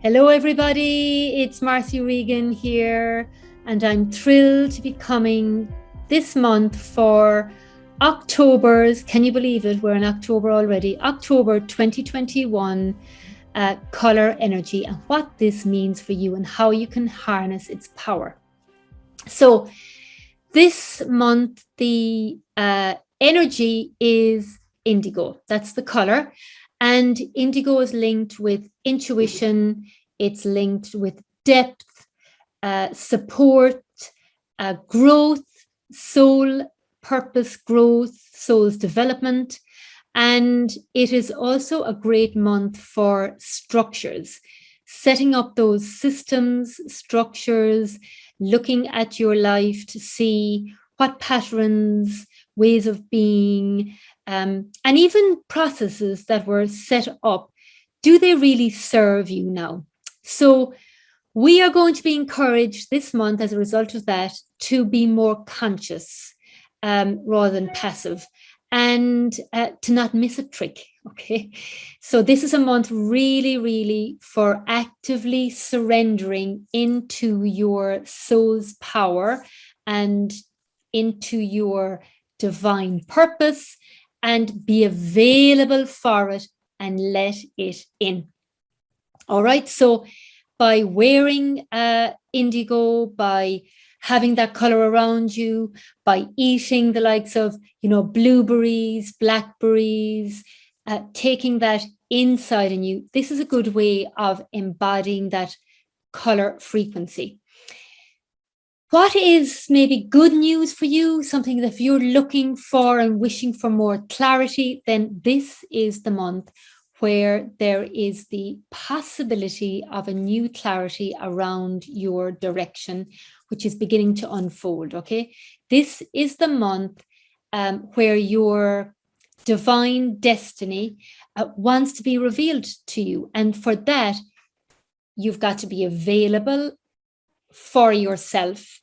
Hello, everybody. It's Marcy Regan here, and I'm thrilled to be coming this month for October's, can you believe it? We're in October already, October 2021 color energy and what this means for you and how you can harness its power. So, this month, the energy is indigo. That's the color. And indigo is linked with intuition, it's linked with depth, support, growth, soul purpose growth, soul's development. And it is also a great month for structures, setting up those systems, structures, looking at your life to see what patterns, ways of being, and even processes that were set up, do they really serve you now? So we are going to be encouraged this month as a result of that to be more conscious rather than passive, and to not miss a trick. Okay, so this is a month really for actively surrendering into your soul's power and into your divine purpose, and be available for it and let it in. All right, so by wearing indigo, by having that color around you, by eating the likes of, blueberries, blackberries, taking that inside in you, this is a good way of embodying that color frequency. What is maybe good news for you, something that if you're looking for and wishing for more clarity, then this is the month where there is the possibility of a new clarity around your direction, which is beginning to unfold, okay? This is the month where your divine destiny wants to be revealed to you. And for that, you've got to be available for yourself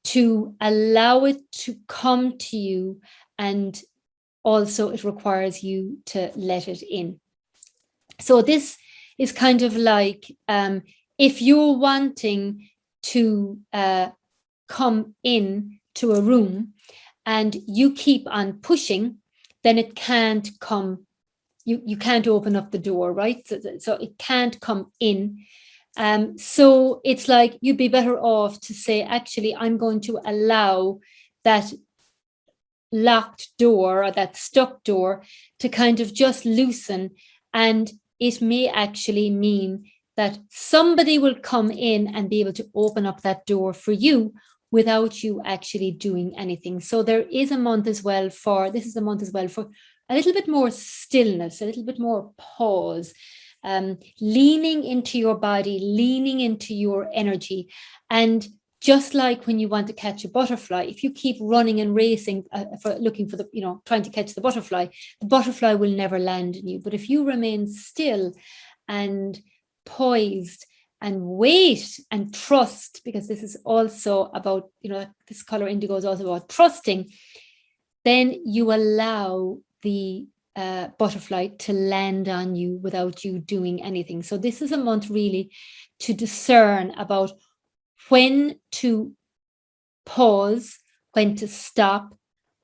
to allow it to come to you, and also it requires you to let it in. So this is kind of like if you're wanting to come in to a room and you keep on pushing, then it can't come, you can't open up the door, right? So it can't come in. So it's like you'd be better off to say, actually, I'm going to allow that locked door or that stuck door to kind of just loosen, and it may actually mean that somebody will come in and be able to open up that door for you without you actually doing anything. So there is a month as well for, this is a month as well for a little bit more stillness, a little bit more pause, leaning into your body, leaning into your energy. And just like when you want to catch a butterfly, if you keep running and racing for looking for the, trying to catch the butterfly will never land in you. But if you remain still and poised and wait and trust, because this is also about, this color indigo is also about trusting, then you allow the butterfly to land on you without you doing anything. So this is a month really to discern about when to pause, when to stop,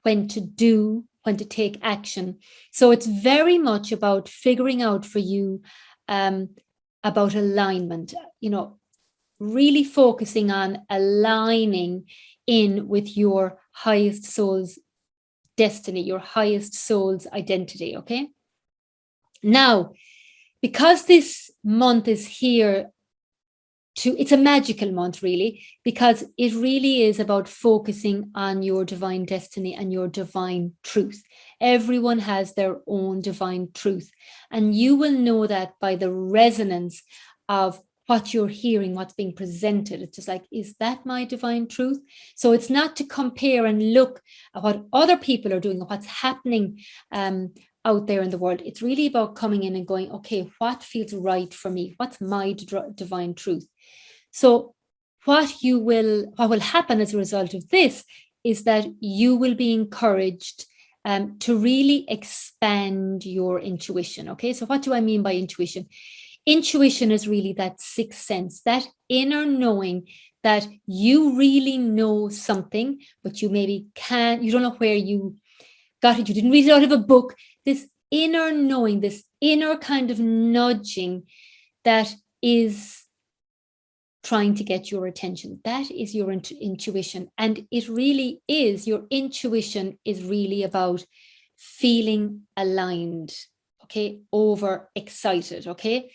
when to do, when to take action. So it's very much about figuring out for you about alignment, really focusing on aligning in with your highest soul's destiny, your highest soul's identity, okay? Now, because this month is here it's a magical month, really, because it really is about focusing on your divine destiny and your divine truth. Everyone has their own divine truth, and you will know that by the resonance of what you're hearing, what's being presented. It's just like, is that my divine truth? So it's not to compare and look at what other people are doing or what's happening out there in the world. It's really about coming in and going, okay, what feels right for me? What's my divine truth? So what will happen as a result of this is that you will be encouraged to really expand your intuition. Okay, so what do I mean by intuition? intuition is really that sixth sense, that inner knowing that you really know something, but you maybe can't, you don't know where you got it, you didn't read it out of a book. This inner knowing, this inner kind of nudging that is trying to get your attention. That is your intuition. And it really is, your intuition is really about feeling aligned, okay, over excited, okay?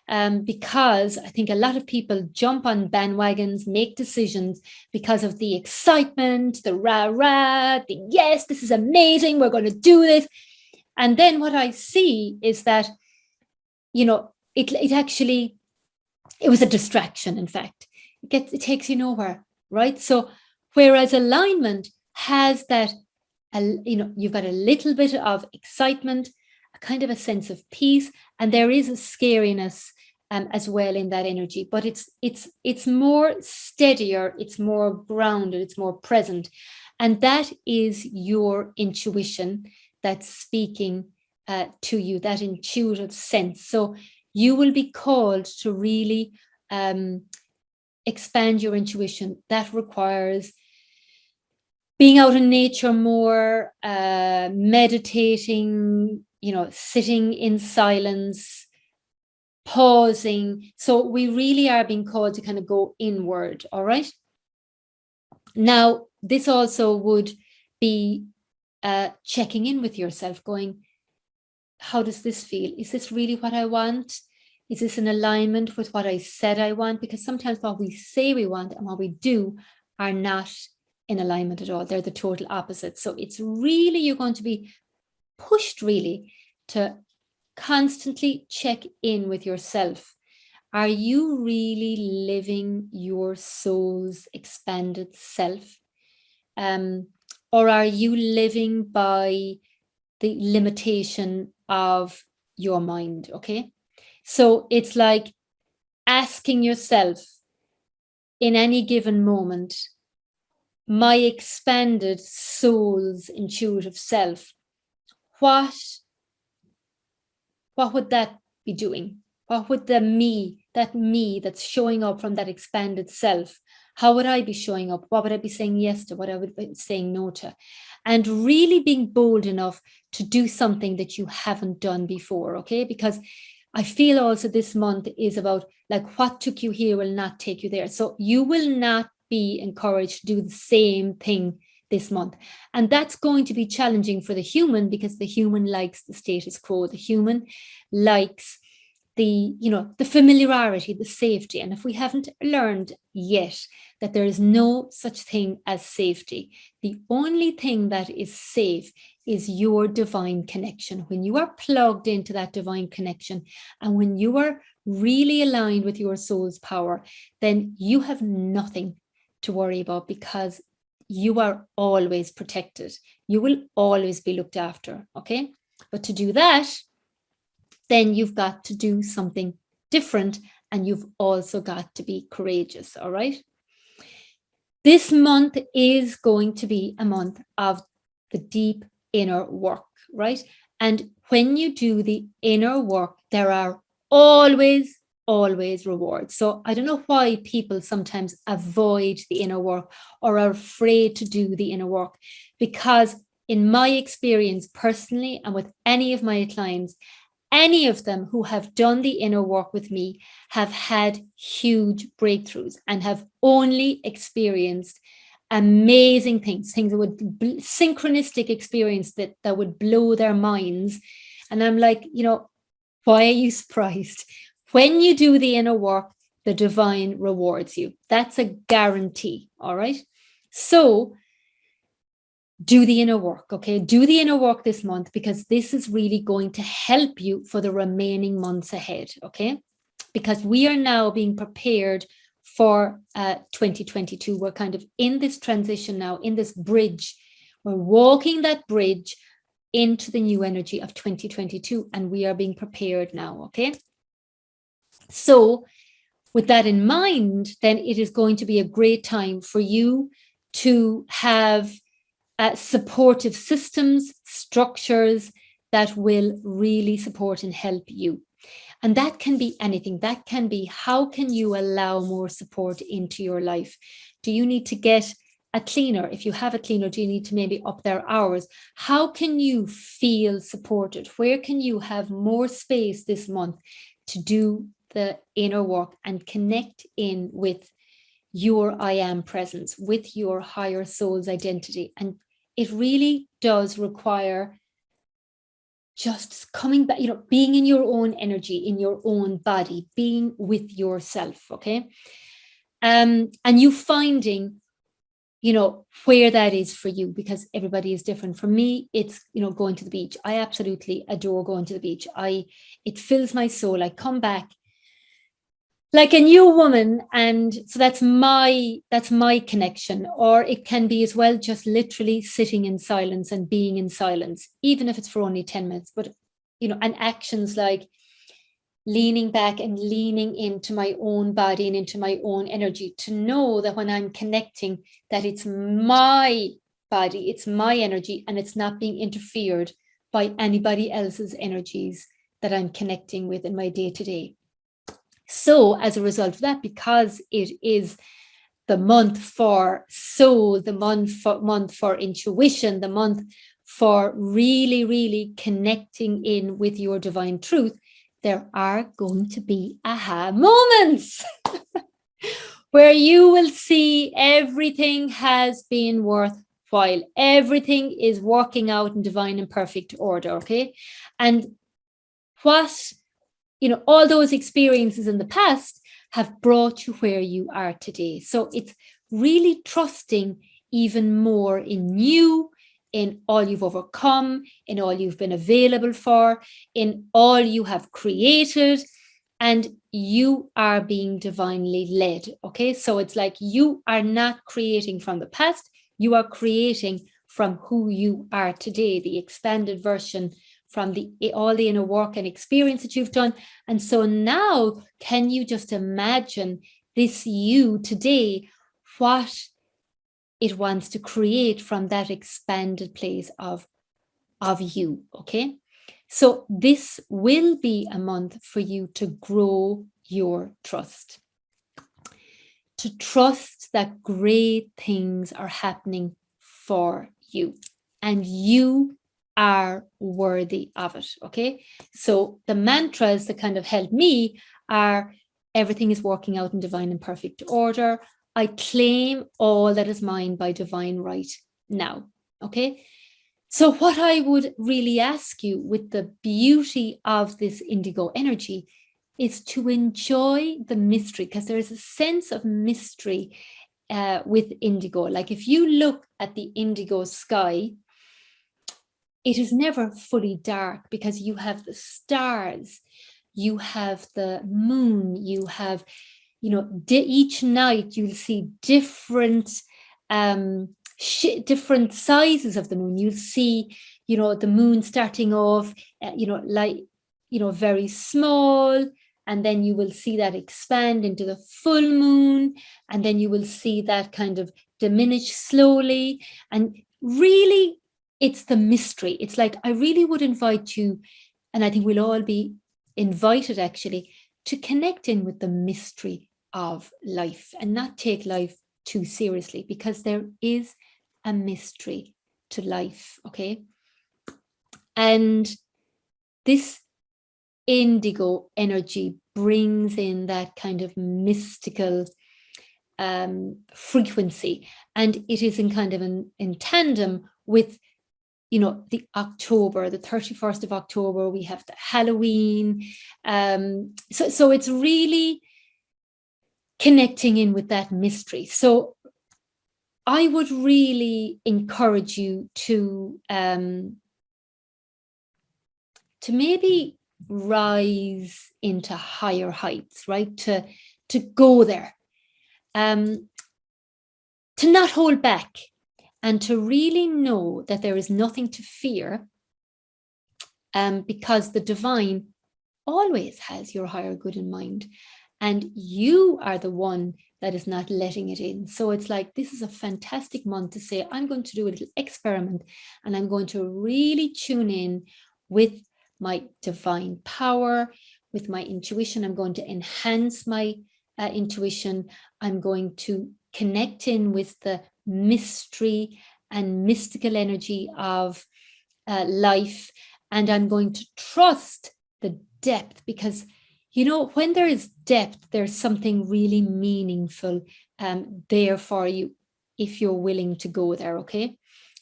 Because I think a lot of people jump on bandwagons, make decisions because of the excitement, the rah-rah, the yes, this is amazing, we're going to do this. And then what I see is that, you know, it actually, it was a distraction, in fact. It takes you nowhere, right? So whereas alignment has that, you know, you've got a little bit of excitement, a kind of a sense of peace, and there is a scariness as well in that energy, but it's more steadier, it's more grounded, it's more present, and that is your intuition that's speaking to you, that intuitive sense. So you will be called to really expand your intuition. That requires being out in nature more, meditating, you know, sitting in silence, pausing. So we really are being called to kind of go inward, all right? Now, this also would be checking in with yourself, going, how does this feel? Is this really what I want? Is this in alignment with what I said I want? Because sometimes what we say we want and what we do are not in alignment at all. They're the total opposite. So it's really, you're going to be pushed really to constantly check in with yourself. Are you really living your soul's expanded self? Or are you living by the limitation of your mind? Okay. So it's like asking yourself in any given moment, my expanded soul's intuitive self, what would that be doing? What would that me that's showing up from that expanded self, how would I be showing up? What would I be saying yes to? What I would be saying no to? And really being bold enough to do something that you haven't done before, okay? Because I feel also this month is about like what took you here will not take you there. So you will not be encouraged to do the same thing this month. And that's going to be challenging for the human because the human likes the status quo. The human likes the, you know, the familiarity, the safety. And if we haven't learned yet that there is no such thing as safety, the only thing that is safe is your divine connection. When you are plugged into that divine connection and when you are really aligned with your soul's power, then you have nothing to worry about because you are always protected. You will always be looked after, okay? But to do that, then you've got to do something different and you've also got to be courageous, all right? This month is going to be a month of the deep inner work, right? And when you do the inner work, there are always rewards. So I don't know why people sometimes avoid the inner work or are afraid to do the inner work, because in my experience personally and with any of my clients, any of them who have done the inner work with me have had huge breakthroughs and have only experienced amazing things that would synchronistic experience that would blow their minds. And I'm like, you know, why are you surprised? When you do the inner work, the divine rewards you. That's a guarantee. All right. So do the inner work, okay? Do the inner work this month because this is really going to help you for the remaining months ahead, okay? Because we are now being prepared for 2022. We're kind of in this transition now, in this bridge. We're walking that bridge into the new energy of 2022, and we are being prepared now, okay? So with that in mind, then it is going to be a great time for you to have supportive systems, structures that will really support and help you. And that can be anything. That can be, how can you allow more support into your life? Do you need to get a cleaner? If you have a cleaner, do you need to maybe up their hours? How can you feel supported? Where can you have more space this month to do the inner work and connect in with your I am presence, with your higher soul's identity? And it really does require just coming back, being in your own energy, in your own body, being with yourself, okay? And you finding, where that is for you, because everybody is different. For me, it's, going to the beach. I absolutely adore going to the beach. It fills my soul. I come back like a new woman. And so that's my connection. Or it can be as well, just literally sitting in silence and being in silence, even if it's for only 10 minutes. But, and actions like leaning back and leaning into my own body and into my own energy, to know that when I'm connecting, that it's my body, it's my energy, and it's not being interfered by anybody else's energies that I'm connecting with in my day-to-day. So as a result of that, because it is the month for soul, the month for intuition, the month for really, really connecting in with your divine truth, there are going to be aha moments where you will see everything has been worthwhile. Everything is working out in divine and perfect order, okay? And what, all those experiences in the past have brought you where you are today. So it's really trusting even more in you, in all you've overcome, in all you've been available for, in all you have created, and you are being divinely led, okay? So it's like you are not creating from the past, you are creating from who you are today, the expanded version from all the inner work and experience that you've done. And so now, can you just imagine this you today, what it wants to create from that expanded place of you, okay? So this will be a month for you to grow your trust, to trust that great things are happening for you, and you are worthy of it, okay? So the mantras that kind of help me are: everything is working out in divine and perfect order. I claim all that is mine by divine right now, okay? So what I would really ask you, with the beauty of this indigo energy, is to enjoy the mystery, because there is a sense of mystery with indigo. Like if you look at the indigo sky, it is never fully dark, because you have the stars, you have the moon, you have, each night you'll see different different sizes of the moon. You'll see, the moon starting off, very small, and then you will see that expand into the full moon, and then you will see that kind of diminish slowly. And really, it's the mystery. It's like, I really would invite you, and I think we'll all be invited actually, to connect in with the mystery of life and not take life too seriously, because there is a mystery to life, okay? And this indigo energy brings in that kind of mystical frequency, and it is in kind of in tandem with, the October, the 31st of October, we have the Halloween. So it's really connecting in with that mystery. So I would really encourage you to maybe rise into higher heights, right? To go there, to not hold back, and to really know that there is nothing to fear, because the divine always has your higher good in mind, and you are the one that is not letting it in. So it's like, this is a fantastic month to say, I'm going to do a little experiment, and I'm going to really tune in with my divine power, with my intuition. I'm going to enhance my intuition. I'm going to connect in with the mystery and mystical energy of life. And I'm going to trust the depth, because, you know, when there is depth, there's something really meaningful there for you if you're willing to go there, okay?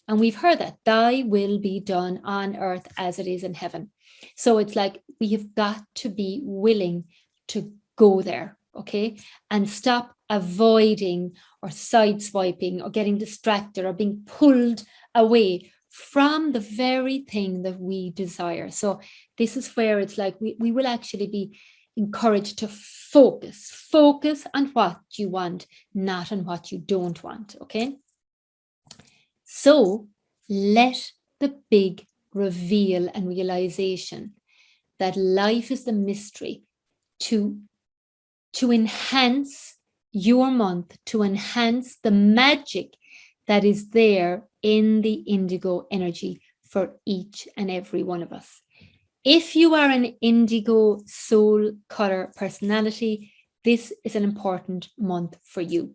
And we've heard that, thy will be done on earth as it is in heaven. So it's like we have got to be willing to go there, okay? And stop avoiding or sideswiping or getting distracted or being pulled away from the very thing that we desire. So this is where it's like we will actually be encouraged to focus on what you want, not on what you don't want, okay? So let the big reveal and realization that life is the mystery to enhance your month, to enhance the magic that is there in the indigo energy for each and every one of us. If you are an indigo soul color personality, this is an important month for you.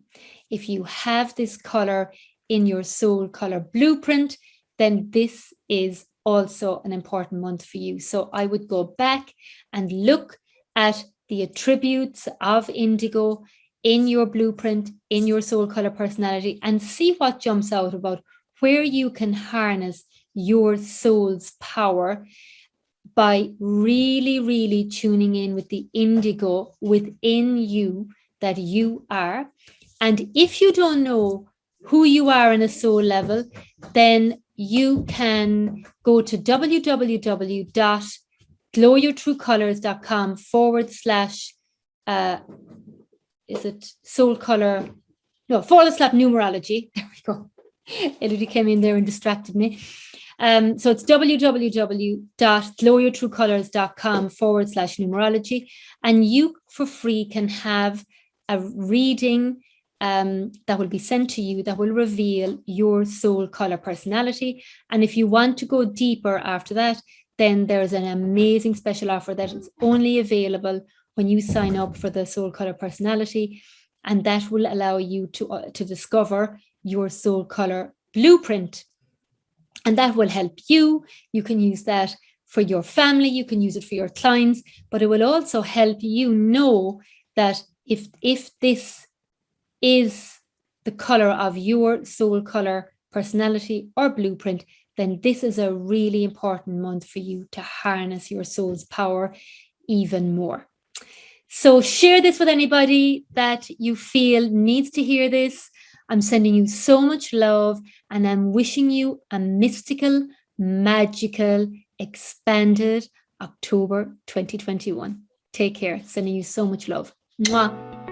If you have this color in your soul color blueprint, then this is also an important month for you. So I would go back and look at the attributes of indigo in your blueprint, in your soul color personality, and see what jumps out about where you can harness your soul's power by really, really tuning in with the indigo within you that you are. And if you don't know who you are on a soul level, then you can go to www.glowyourtruecolors.com / is it soul color? No, / numerology. There we go. Elodie came in there and distracted me. So it's www.glowyourtruecolors.com / numerology. And you for free can have a reading that will be sent to you that will reveal your soul color personality. And if you want to go deeper after that, then there's an amazing special offer that is only available when you sign up for the soul color personality. And that will allow you to discover your soul color blueprint. And that will help you. You can use that for your family. You can use it for your clients, but it will also help you know that if this is the color of your soul color personality or blueprint, then this is a really important month for you to harness your soul's power even more. So share this with anybody that you feel needs to hear this. I'm sending you so much love, and I'm wishing you a mystical, magical, expanded October 2021. Take care. Sending you so much love. Mwah.